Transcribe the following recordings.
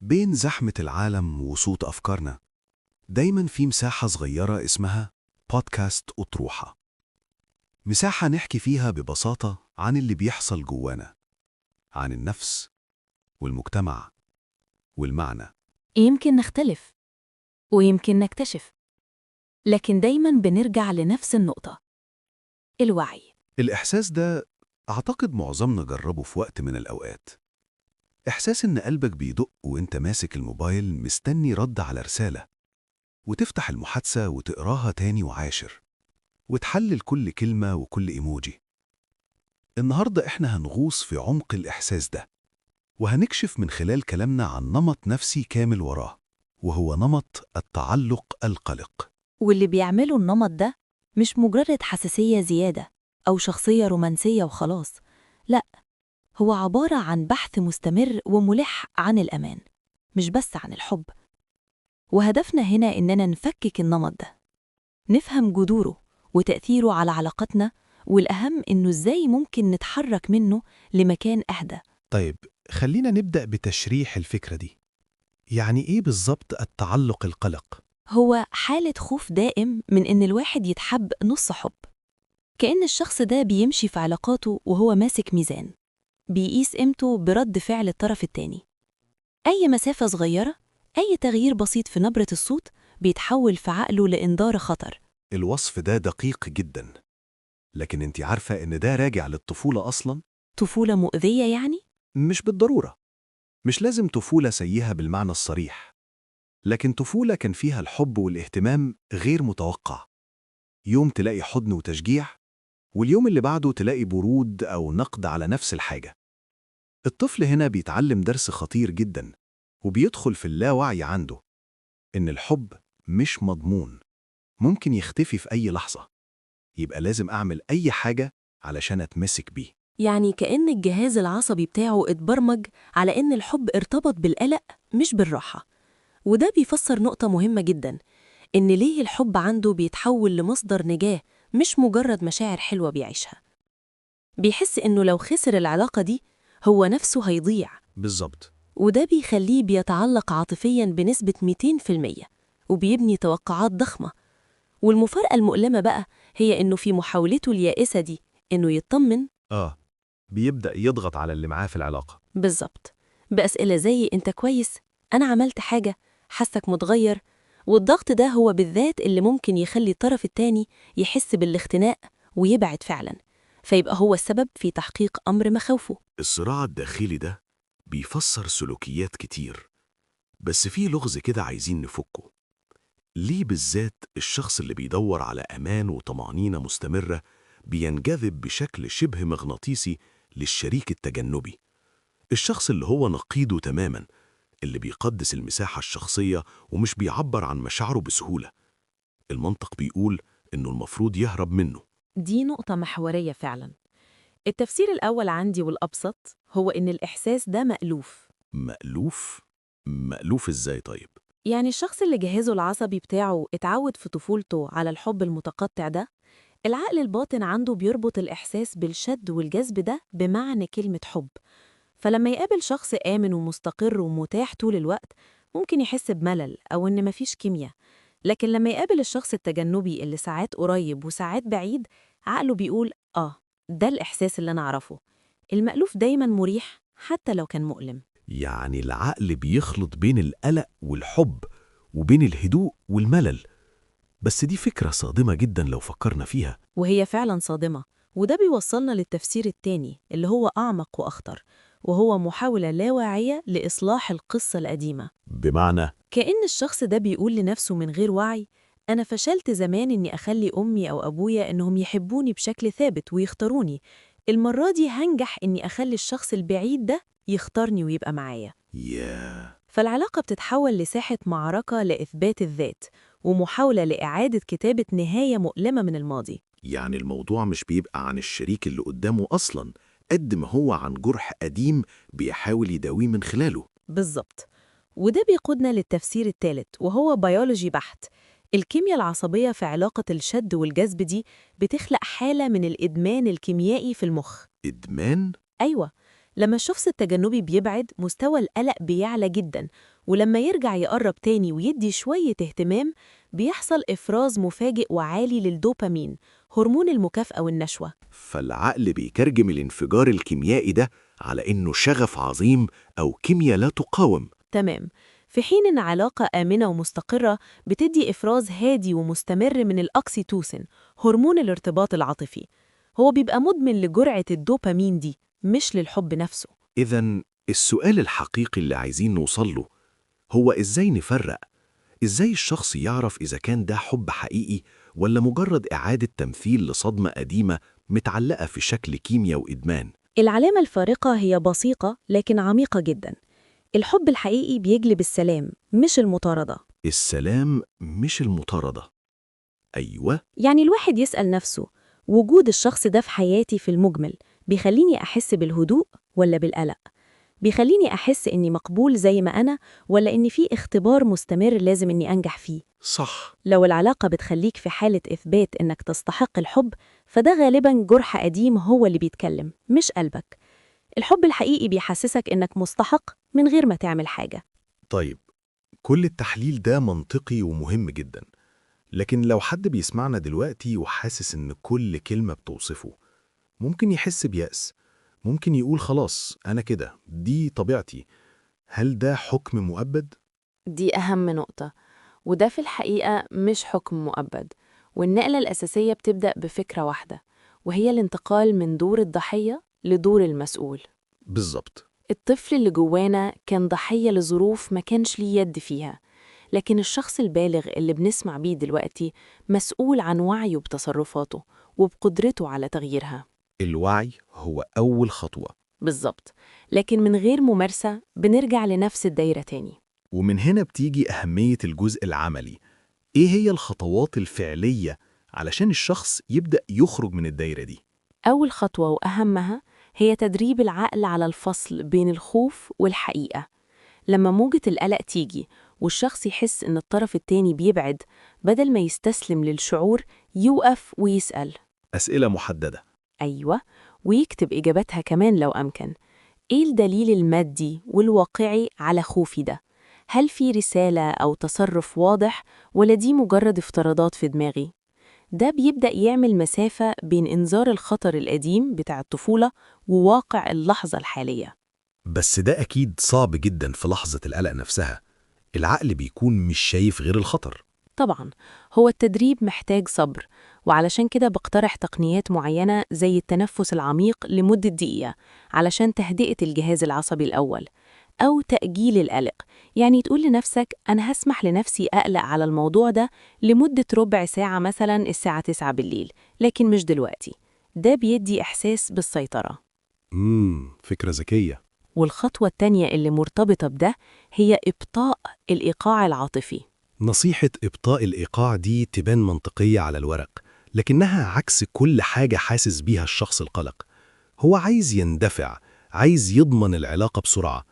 بين زحمة العالم وصوت أفكارنا دايما في مساحة صغيرة اسمها بودكاست أطروحة. مساحة نحكي فيها ببساطة عن اللي بيحصل جوانا، عن النفس والمجتمع والمعنى. يمكن نختلف ويمكن نكتشف، لكن دايما بنرجع لنفس النقطة: الوعي. الإحساس ده أعتقد معظمنا جربه في وقت من الأوقات. إحساس إن قلبك بيدق وإنت ماسك الموبايل مستني رد على رسالة، وتفتح المحادثة وتقراها تاني وعاشر، وتحلل كل كلمة وكل إيموجي. النهاردة إحنا هنغوص في عمق الإحساس ده، وهنكشف من خلال كلامنا عن نمط نفسي كامل وراه، وهو نمط التعلق القلق. واللي بيعملوا النمط ده مش مجرد حساسية زيادة أو شخصية رومانسية وخلاص، لأ، هو عبارة عن بحث مستمر وملح عن الأمان، مش بس عن الحب. وهدفنا هنا إننا نفكك النمط ده، نفهم جذوره وتأثيره على علاقتنا، والأهم إنه إزاي ممكن نتحرك منه لمكان أهدى. طيب، خلينا نبدأ بتشريح الفكرة دي. يعني إيه بالظبط التعلق القلق؟ هو حالة خوف دائم من إن الواحد يتحب نص حب، كأن الشخص ده بيمشي في علاقاته وهو ماسك ميزان، بيقيس قيمته برد فعل الطرف التاني. أي مسافة صغيرة، أي تغيير بسيط في نبرة الصوت بيتحول في عقله لإنذار خطر. الوصف ده دقيق جدا، لكن انت عارفة إن ده راجع للطفولة أصلا؟ طفولة مؤذية يعني؟ مش بالضرورة. مش لازم طفولة سيئة بالمعنى الصريح، لكن طفولة كان فيها الحب والاهتمام غير متوقع. يوم تلاقي حضن وتشجيع، واليوم اللي بعده تلاقي برود أو نقد على نفس الحاجة. الطفل هنا بيتعلم درس خطير جدا، وبيدخل في اللاوعي عنده إن الحب مش مضمون، ممكن يختفي في أي لحظة، يبقى لازم أعمل أي حاجة علشان أتمسك بيه. يعني كأن الجهاز العصبي بتاعه اتبرمج على إن الحب ارتبط بالقلق مش بالراحة. وده بيفسر نقطة مهمة جدا، إن ليه الحب عنده بيتحول لمصدر نجاة مش مجرد مشاعر حلوة بيعيشها. بيحس إنه لو خسر العلاقة دي هو نفسه هيضيع، بالظبط. وده بيخليه بيتعلق عاطفياً بنسبة 200%، وبيبني توقعات ضخمة. والمفارقة المؤلمة بقى هي إنه في محاولته اليائسة دي إنه يطمن، بيبدأ يضغط على اللي معاه في العلاقة. بالظبط، بأسئلة زي أنت كويس؟ أنا عملت حاجة؟ حسك متغير؟ والضغط ده هو بالذات اللي ممكن يخلي الطرف التاني يحس بالاختناق ويبعد فعلا، فيبقى هو السبب في تحقيق أمر مخاوفه. الصراع الداخلي ده بيفسر سلوكيات كتير، بس في لغز كده عايزين نفكه. ليه بالذات الشخص اللي بيدور على أمان وطمأنينة مستمرة بينجذب بشكل شبه مغناطيسي للشريك التجنبي؟ الشخص اللي هو نقيضه تماماً، اللي بيقدس المساحة الشخصية ومش بيعبر عن مشاعره بسهولة. المنطق بيقول إنه المفروض يهرب منه. دي نقطة محورية فعلا. التفسير الأول عندي والأبسط هو إن الإحساس ده مألوف. مألوف؟ مألوف إزاي طيب؟ يعني الشخص اللي جهازه العصبي بتاعه اتعود في طفولته على الحب المتقطع ده، العقل الباطن عنده بيربط الإحساس بالشد والجذب ده بمعنى كلمة حب. فلما يقابل شخص آمن ومستقر ومتاح طول الوقت، ممكن يحس بملل أو إن مفيش كيمياء. لكن لما يقابل الشخص التجنبي اللي ساعات قريب وساعات بعيد، عقله بيقول ده الإحساس اللي أنا أعرفه. المألوف دايما مريح حتى لو كان مؤلم. يعني العقل بيخلط بين القلق والحب وبين الهدوء والملل. بس دي فكرة صادمة جدا لو فكرنا فيها. وهي فعلا صادمة، وده بيوصلنا للتفسير التاني اللي هو أعمق وأخطر، وهو محاولة لا واعية لإصلاح القصة القديمة. بمعنى؟ كأن الشخص ده بيقول لنفسه من غير وعي: أنا فشلت زمان إني أخلي أمي أو أبويا إنهم يحبوني بشكل ثابت ويختاروني. المرة دي هنجح إني أخلي الشخص البعيد ده يختارني ويبقى معايا. فالعلاقة بتتحول لساحة معركة لإثبات الذات، ومحاولة لإعادة كتابة نهاية مؤلمة من الماضي. يعني الموضوع مش بيبقى عن الشريك اللي قدامه أصلا، قد ما هو عن جرح قديم بيحاول يداويه من خلاله. بالظبط. وده بيقودنا للتفسير الثالث، وهو بيولوجي بحت. الكيمياء العصبية في علاقة الشد والجذب دي بتخلق حالة من الإدمان الكيميائي في المخ. إدمان؟ أيوة، لما الشخص التجنبي بيبعد مستوى القلق بيعلى جدا، ولما يرجع يقرب تاني ويدي شوية اهتمام بيحصل إفراز مفاجئ وعالي للدوبامين، هرمون المكافأة والنشوة. فالعقل بيترجم الانفجار الكيميائي ده على إنه شغف عظيم أو كيمياء لا تقاوم. تمام. في حين إن علاقة آمنة ومستقرة بتدي إفراز هادي ومستمر من الأكسيتوسين، هرمون الارتباط العاطفي. هو بيبقى مدمن لجرعة الدوبامين دي، مش للحب نفسه. إذن السؤال الحقيقي اللي عايزين نوصل له هو إزاي نفرق؟ إزاي الشخص يعرف إذا كان ده حب حقيقي ولا مجرد إعادة تمثيل لصدمة قديمة متعلقة في شكل كيمياء وإدمان؟ العلامة الفارقة هي بسيطة لكن عميقة جدا. الحب الحقيقي بيجلب السلام مش المطاردة. السلام مش المطاردة. أيوة. يعني الواحد يسأل نفسه، وجود الشخص ده في حياتي في المجمل بيخليني أحس بالهدوء ولا بالقلق؟ بيخليني أحس إني مقبول زي ما أنا، ولا إن في اختبار مستمر لازم إني أنجح فيه؟ صح. لو العلاقة بتخليك في حالة إثبات إنك تستحق الحب، فده غالباً جرح قديم هو اللي بيتكلم مش قلبك. الحب الحقيقي بيحسسك إنك مستحق من غير ما تعمل حاجة. طيب، كل التحليل ده منطقي ومهم جدا، لكن لو حد بيسمعنا دلوقتي وحاسس إن كل كلمة بتوصفه، ممكن يحس بيأس، ممكن يقول خلاص أنا كده، دي طبيعتي. هل ده حكم مؤبد؟ دي أهم نقطة، وده في الحقيقة مش حكم مؤبد. والنقلة الأساسية بتبدأ بفكرة واحدة، وهي الانتقال من دور الضحية لدور المسؤول. بالظبط. الطفل اللي جوانا كان ضحية لظروف ما كانش ليه يد فيها، لكن الشخص البالغ اللي بنسمع بيه دلوقتي مسؤول عن وعيه بتصرفاته وبقدرته على تغييرها. الوعي هو أول خطوة، بالظبط، لكن من غير ممارسة بنرجع لنفس الدايرة تاني. ومن هنا بتيجي أهمية الجزء العملي. إيه هي الخطوات الفعلية علشان الشخص يبدأ يخرج من الدايرة دي؟ أول خطوة وأهمها هي تدريب العقل على الفصل بين الخوف والحقيقة. لما موجة القلق تيجي والشخص يحس إن الطرف التاني بيبعد، بدل ما يستسلم للشعور يوقف ويسأل أسئلة محددة. أيوة، ويكتب إجاباتها كمان لو أمكن. إيه الدليل المادي والواقعي على خوفي ده؟ هل في رسالة أو تصرف واضح، ولا دي مجرد افتراضات في دماغي؟ ده بيبدأ يعمل مسافة بين إنذار الخطر القديم بتاع الطفولة وواقع اللحظة الحالية. بس ده أكيد صعب جدا في لحظة القلق نفسها، العقل بيكون مش شايف غير الخطر. طبعاً، هو التدريب محتاج صبر، وعلشان كده بقترح تقنيات معينة زي التنفس العميق لمدة دقيقة علشان تهدئة الجهاز العصبي الأول، أو تأجيل القلق. يعني تقول لنفسك أنا هسمح لنفسي أقلق على الموضوع ده لمدة ربع ساعة، مثلا الساعة 9 بالليل، لكن مش دلوقتي. ده بيدي إحساس بالسيطرة. فكرة ذكية. والخطوة التانية اللي مرتبطة بده هي إبطاء الإيقاع العاطفي. نصيحة إبطاء الإيقاع دي تبان منطقية على الورق، لكنها عكس كل حاجة حاسس بيها الشخص القلق. هو عايز يندفع، عايز يضمن العلاقة بسرعة.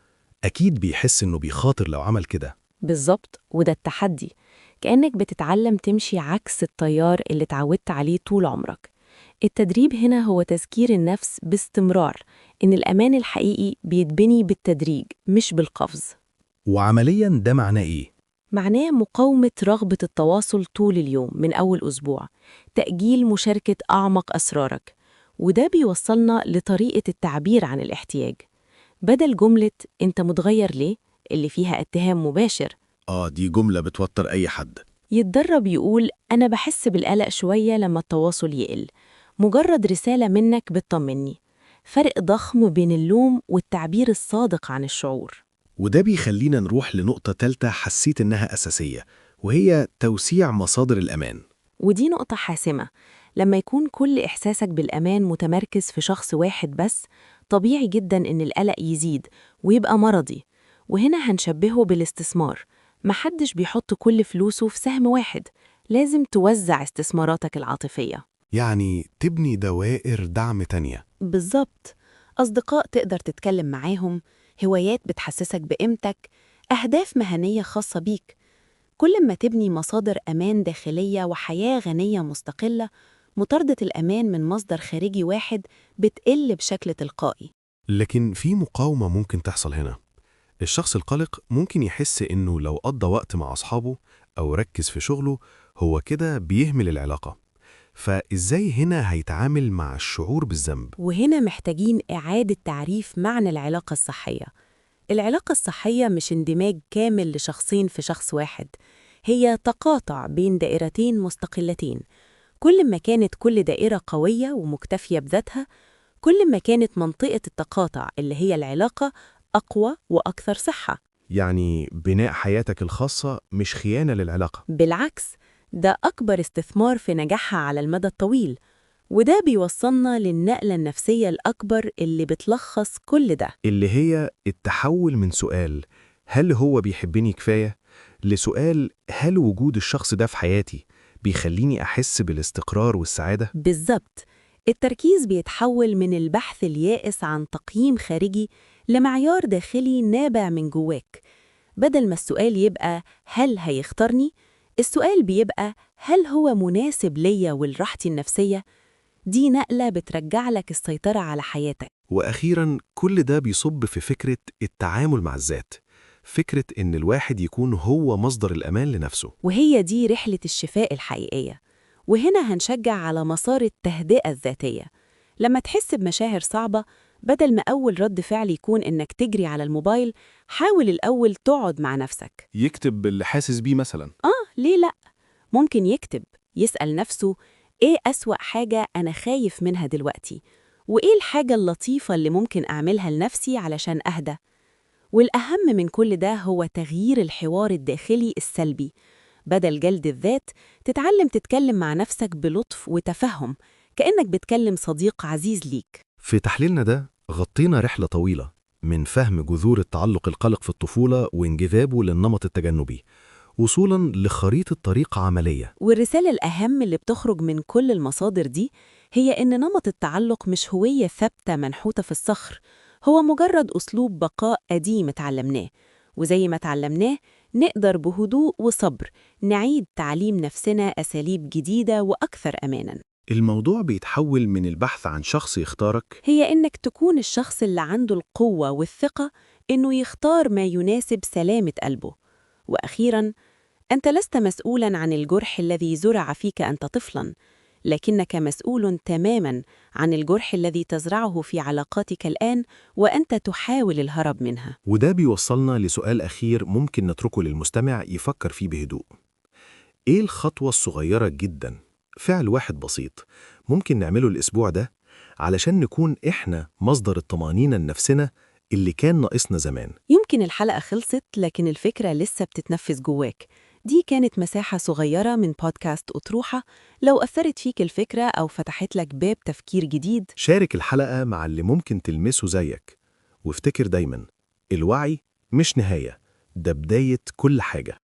أكيد بيحس إنه بيخاطر لو عمل كده. بالظبط، وده التحدي. كأنك بتتعلم تمشي عكس التيار اللي اتعودت عليه طول عمرك. التدريب هنا هو تذكير النفس باستمرار إن الأمان الحقيقي بيتبني بالتدريج مش بالقفز. وعملياً ده معناه إيه؟ معناه مقاومة رغبة التواصل طول اليوم من أول أسبوع، تأجيل مشاركة أعمق أسرارك. وده بيوصلنا لطريقة التعبير عن الاحتياج. بدل جملة أنت متغير ليه؟ اللي فيها اتهام مباشر، دي جملة بتوتر أي حد. يتدرب يقول أنا بحس بالقلق شوية لما التواصل يقل، مجرد رسالة منك بتطمني. فرق ضخم بين اللوم والتعبير الصادق عن الشعور. وده بيخلينا نروح لنقطة تالتة حسيت إنها أساسية، وهي توسيع مصادر الأمان. ودي نقطة حاسمة. لما يكون كل إحساسك بالأمان متمركز في شخص واحد بس، طبيعي جدا إن القلق يزيد ويبقى مرضي. وهنا هنشبهه بالاستثمار. محدش بيحط كل فلوسه في سهم واحد، لازم توزع استثماراتك العاطفية. يعني تبني دوائر دعم تانية. بالظبط، أصدقاء تقدر تتكلم معاهم، هوايات بتحسسك بقيمتك، أهداف مهنية خاصة بيك. كل ما تبني مصادر أمان داخلية وحياة غنية مستقلة، مطاردة الأمان من مصدر خارجي واحد بتقل بشكل تلقائي. لكن في مقاومة ممكن تحصل هنا. الشخص القلق ممكن يحس إنه لو قضى وقت مع أصحابه أو ركز في شغله هو كده بيهمل العلاقة. فإزاي هنا هيتعامل مع الشعور بالذنب؟ وهنا محتاجين إعادة تعريف معنى العلاقة الصحية. العلاقة الصحية مش اندماج كامل لشخصين في شخص واحد، هي تقاطع بين دائرتين مستقلتين. كل ما كانت كل دائرة قوية ومكتفية بذاتها، كل ما كانت منطقة التقاطع اللي هي العلاقة أقوى وأكثر صحة. يعني بناء حياتك الخاصة مش خيانة للعلاقة. بالعكس، ده أكبر استثمار في نجاحها على المدى الطويل، وده بيوصلنا للنقلة النفسية الأكبر اللي بتلخص كل ده. اللي هي التحول من سؤال هل هو بيحبني كفاية لسؤال هل وجود الشخص ده في حياتي بيخليني أحس بالاستقرار والسعادة؟ بالظبط، التركيز بيتحول من البحث اليائس عن تقييم خارجي لمعيار داخلي نابع من جواك. بدل ما السؤال يبقى هل هيختارني، السؤال بيبقى هل هو مناسب ليا ولراحتي النفسية؟ دي نقلة بترجع لك السيطرة على حياتك. وأخيراً كل ده بيصب في فكرة التعامل مع الذات، فكرة إن الواحد يكون هو مصدر الأمان لنفسه. وهي دي رحلة الشفاء الحقيقية. وهنا هنشجع على مسار التهدئة الذاتية. لما تحس بمشاعر صعبة، بدل ما أول رد فعل يكون إنك تجري على الموبايل، حاول الأول تقعد مع نفسك. يكتب اللي حاسس بيه مثلا. ليه لأ؟ ممكن يكتب، يسأل نفسه إيه أسوأ حاجة أنا خايف منها دلوقتي؟ وإيه الحاجة اللطيفة اللي ممكن أعملها لنفسي علشان أهدى؟ والأهم من كل ده هو تغيير الحوار الداخلي السلبي. بدل جلد الذات، تتعلم تتكلم مع نفسك بلطف وتفهم، كأنك بتكلم صديق عزيز ليك. في تحليلنا ده غطينا رحلة طويلة من فهم جذور التعلق القلق في الطفولة وانجذابه للنمط التجنبي، وصولاً لخريطة طريق عملية. والرسالة الأهم اللي بتخرج من كل المصادر دي هي إن نمط التعلق مش هوية ثابتة منحوتة في الصخر، هو مجرد أسلوب بقاء قديم اتعلمناه، وزي ما اتعلمناه نقدر بهدوء وصبر نعيد تعليم نفسنا أساليب جديدة وأكثر أماناً. الموضوع بيتحول من البحث عن شخص يختارك هي إنك تكون الشخص اللي عنده القوة والثقة إنه يختار ما يناسب سلامة قلبه. وأخيراً، أنت لست مسؤولاً عن الجرح الذي زرع فيك أنت طفلاً، لكنك مسؤول تماماً عن الجرح الذي تزرعه في علاقاتك الآن وأنت تحاول الهرب منها. وده بيوصلنا لسؤال أخير ممكن نتركه للمستمع يفكر فيه بهدوء. إيه الخطوة الصغيرة جداً، فعل واحد بسيط ممكن نعمله الأسبوع ده علشان نكون إحنا مصدر الطمأنينة لنفسنا اللي كان ناقصنا زمان؟ يمكن الحلقة خلصت لكن الفكرة لسه بتتنفذ جواك. دي كانت مساحة صغيرة من بودكاست أطروحة. لو أثرت فيك الفكرة أو فتحت لك باب تفكير جديد، شارك الحلقة مع اللي ممكن تلمسه زيك، وافتكر دايماً الوعي مش نهاية، ده بداية كل حاجة.